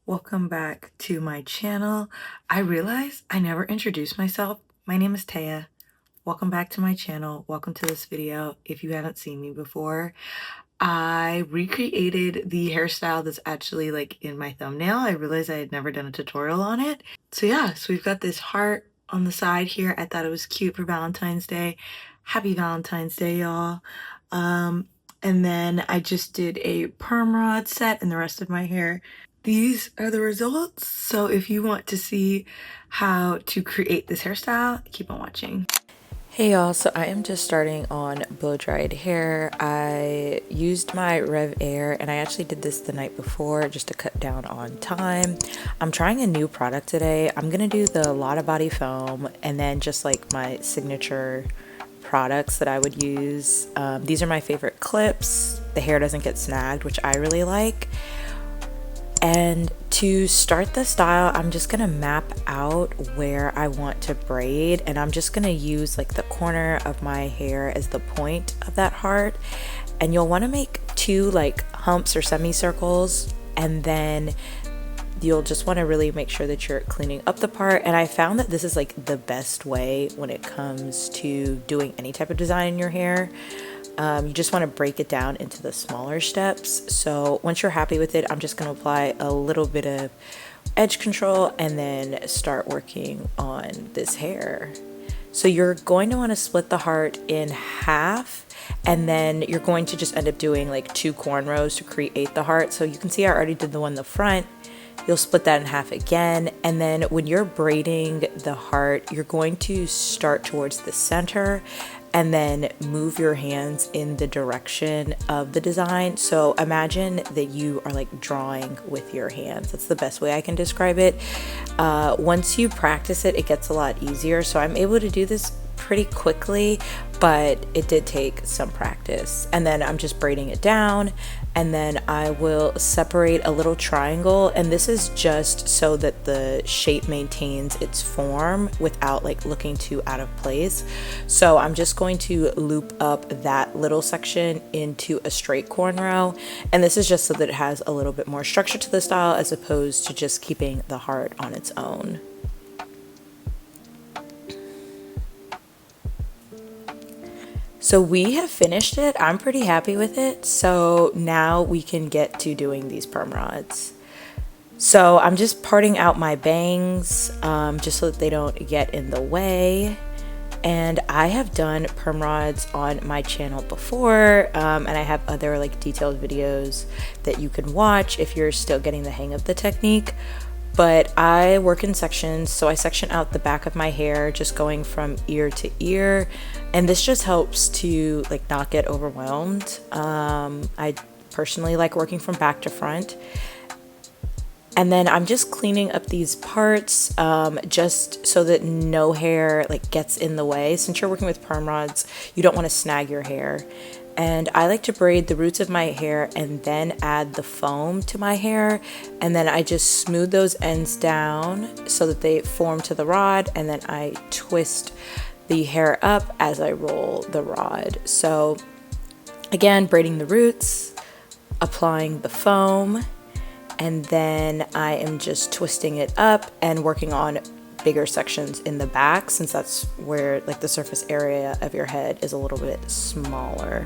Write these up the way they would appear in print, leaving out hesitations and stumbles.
Welcome back to my channel. I realized I never introduced myself. My name is Taya. Welcome back to my channel. Welcome to this video. If you haven't seen me before, I recreated the hairstyle that's actually like in my thumbnail. I realized I had never done a tutorial on it. So yeah, so we've got this heart on the side here. I thought it was cute for Valentine's Day. Happy Valentine's Day, y'all. And then I just did a perm rod set and the rest of my hair. These are the results. So if you want to see how to create this hairstyle, keep on watching. Hey y'all, so I am just starting on blow dried hair. I used my Rev Air and I actually did this the night before just to cut down on time. I'm trying a new product today. I'm gonna do the Lotta Body foam and then just like my signature products that I would use. These are my favorite clips. The hair doesn't get snagged, which I really like. And to start the style, I'm just gonna map out where I want to braid, and I'm just gonna use like the corner of my hair as the point of that heart. And you'll want to make two like humps or semicircles, and then you'll just want to really make sure that you're cleaning up the part. And I found that this is like the best way when it comes to doing any type of design in your hair. You just want to break it down into the smaller steps. So once you're happy with it, I'm just going to apply a little bit of edge control and then start working on this hair. So you're going to want to split the heart in half, and then you're going to just end up doing like 2 cornrows to create the heart. So you can see I already did the one in the front. You'll split that in half again, and then when you're braiding the heart, you're going to start towards the center and then move your hands in the direction of the design. So imagine that you are like drawing with your hands. That's the best way I can describe it. Once you practice it, it gets a lot easier. So I'm able to do this pretty quickly, but it did take some practice. And then I'm just braiding it down, and then I will separate a little triangle, and this is just so that the shape maintains its form without like looking too out of place. So I'm just going to loop up that little section into a straight cornrow, and this is just so that it has a little bit more structure to the style as opposed to just keeping the heart on its own. So we have finished it. I'm pretty happy with it. So now we can get to doing these perm rods. So I'm just parting out my bangs just so that they don't get in the way. And I have done perm rods on my channel before, and I have other like detailed videos that you can watch if you're still getting the hang of the technique. But I work in sections, so I section out the back of my hair just going from ear to ear, and this just helps to like not get overwhelmed. I personally like working from back to front. And then I'm just cleaning up these parts just so that no hair like gets in the way. Since you're working with perm rods, you don't want to snag your hair. And I like to braid the roots of my hair and then add the foam to my hair, and then I just smooth those ends down so that they form to the rod, and then I twist the hair up as I roll the rod. So again, braiding the roots, applying the foam, and then I am just twisting it up and working on bigger sections in the back, since that's where like the surface area of your head is a little bit smaller.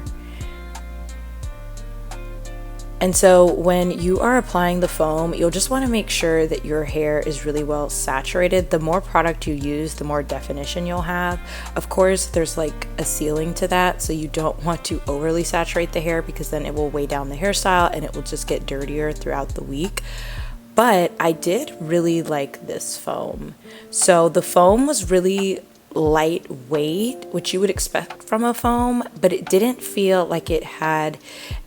And so when you are applying the foam, you'll just want to make sure that your hair is really well saturated. The more product you use, the more definition you'll have. Of course, there's like a ceiling to that, so you don't want to overly saturate the hair because then it will weigh down the hairstyle and it will just get dirtier throughout the week. But I did really like this foam. So the foam was really lightweight, which you would expect from a foam, but it didn't feel like it had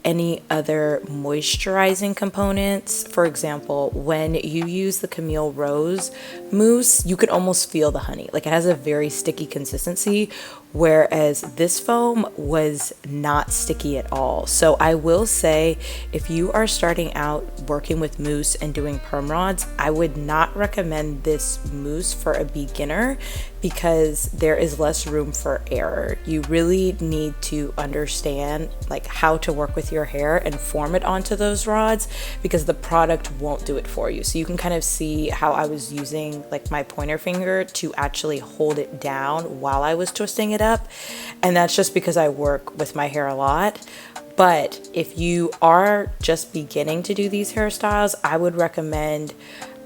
any other moisturizing components. For example, when you use the Camille Rose mousse, you could almost feel the honey. Like it has a very sticky consistency, whereas this foam was not sticky at all. So I will say, if you are starting out working with mousse and doing perm rods, I would not recommend this mousse for a beginner because there is less room for error. You really need to understand like how to work with underneath your hair and form it onto those rods, because the product won't do it for you. So you can kind of see how I was using like my pointer finger to actually hold it down while I was twisting it up. And that's just because I work with my hair a lot. But if you are just beginning to do these hairstyles, I would recommend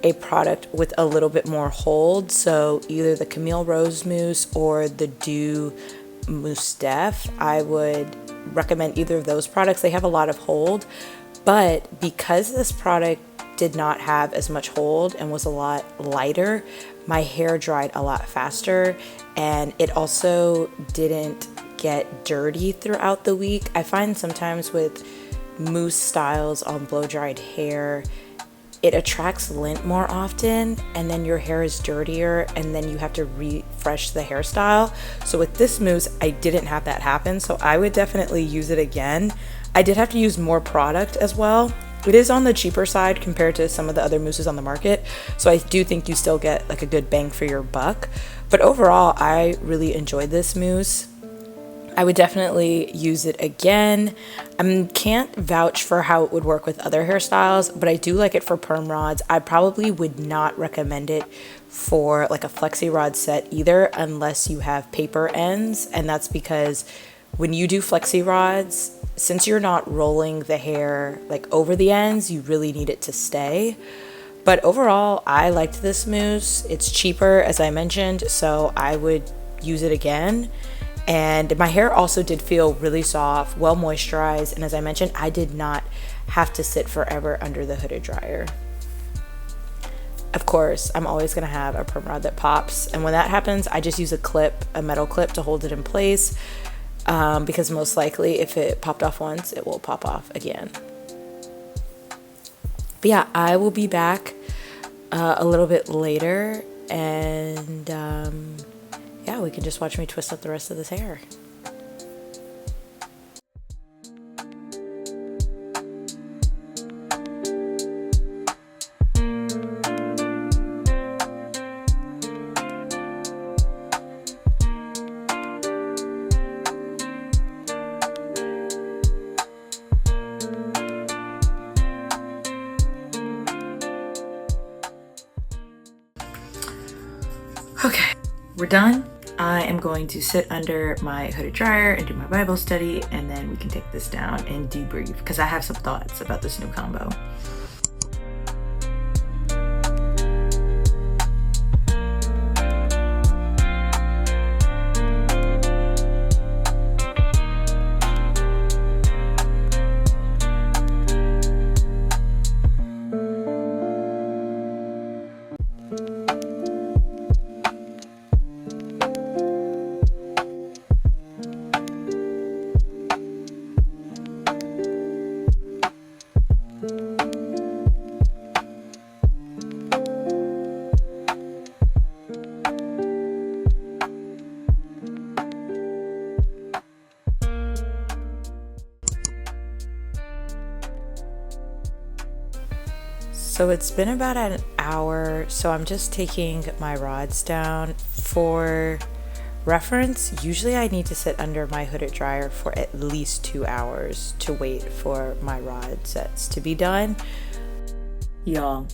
a product with a little bit more hold. So either the Camille Rose Mousse or the Dew Mousse Def. I would recommend either of those products. They have a lot of hold, but because this product did not have as much hold and was a lot lighter, my hair dried a lot faster, and it also didn't get dirty throughout the week. I find sometimes with mousse styles on blow dried hair, it attracts lint more often, and then your hair is dirtier, and then you have to refresh the hairstyle. So with this mousse, I didn't have that happen, so I would definitely use it again. I did have to use more product as well. It is on the cheaper side compared to some of the other mousses on the market, so I do think you still get like a good bang for your buck. But overall, I really enjoyed this mousse. I would definitely use it again. I can't vouch for how it would work with other hairstyles, but I do like it for perm rods. I probably would not recommend it for like a flexi rod set either, unless you have paper ends. And that's because when you do flexi rods, since you're not rolling the hair like over the ends, you really need it to stay. But overall, I liked this mousse. It's cheaper, as I mentioned, so I would use it again. And my hair also did feel really soft, well moisturized, and as I mentioned, I did not have to sit forever under the hooded dryer. Of course, I'm always going to have a perm rod that pops, and when that happens, I just use a metal clip to hold it in place, because most likely if it popped off once, it will pop off again. But yeah, I will be back a little bit later, and yeah, we can just watch me twist up the rest of this hair. Okay, we're done. I am going to sit under my hooded dryer and do my Bible study, and then we can take this down and debrief, because I have some thoughts about this new combo. So it's been about an hour, so I'm just taking my rods down. For reference, usually I need to sit under my hooded dryer for at least 2 hours to wait for my rod sets to be done. Y'all,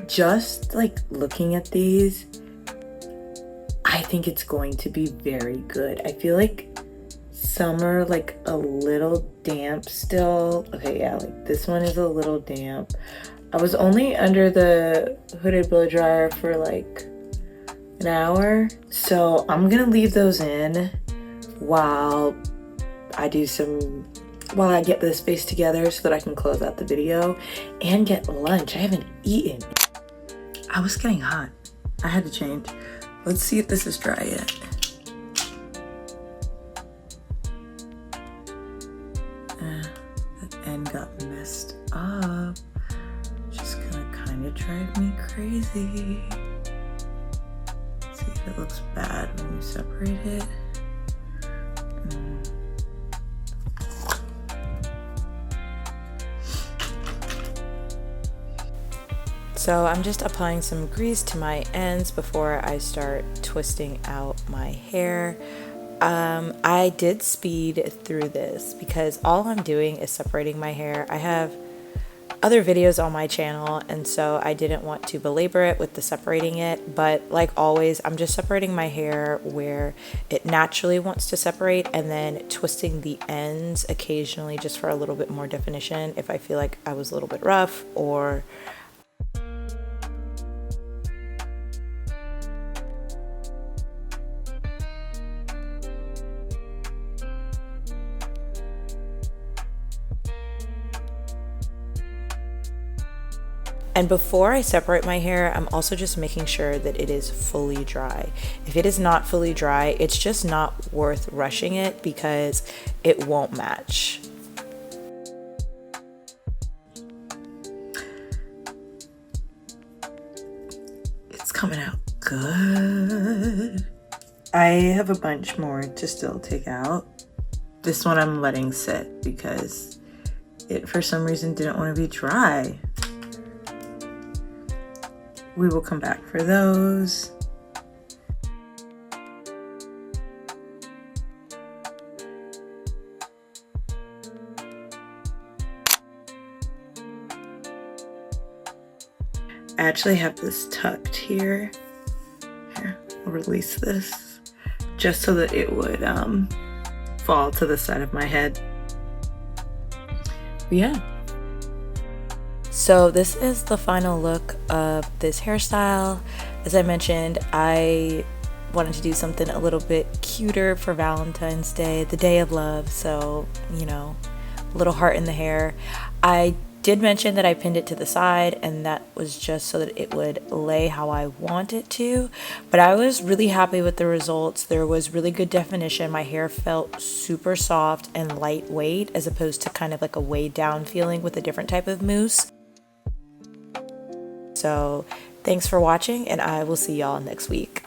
just like looking at these, I think it's going to be very good. I feel like some are like a little damp still. Okay, yeah, like this one is a little damp. I was only under the hooded blow dryer for like an hour, so I'm gonna leave those in while I get this face together so that I can close out the video and get lunch. I haven't eaten. I was getting hot. I had to change. Let's see if this is dry yet. The end got messed up. Just gonna kind of drive me crazy. See if it looks bad when you separate it. So I'm just applying some grease to my ends before I start twisting out my hair. I did speed through this because all I'm doing is separating my hair. I have other videos on my channel, and so I didn't want to belabor it with the separating it, but like always, I'm just separating my hair where it naturally wants to separate, and then twisting the ends occasionally just for a little bit more definition if I feel like I was a little bit rough or And before I separate my hair, I'm also just making sure that it is fully dry. If it is not fully dry, it's just not worth rushing it because it won't match. It's coming out good. I have a bunch more to still take out. This one I'm letting sit because it for some reason didn't want to be dry. We will come back for those. I actually have this tucked here. Here, I'll release this just so that it would fall to the side of my head. But yeah. So this is the final look of this hairstyle. As I mentioned, I wanted to do something a little bit cuter for Valentine's Day, the day of love. So, you know, a little heart in the hair. I did mention that I pinned it to the side, and that was just so that it would lay how I want it to. But I was really happy with the results. There was really good definition. My hair felt super soft and lightweight as opposed to kind of like a weighed down feeling with a different type of mousse. So thanks for watching, and I will see y'all next week.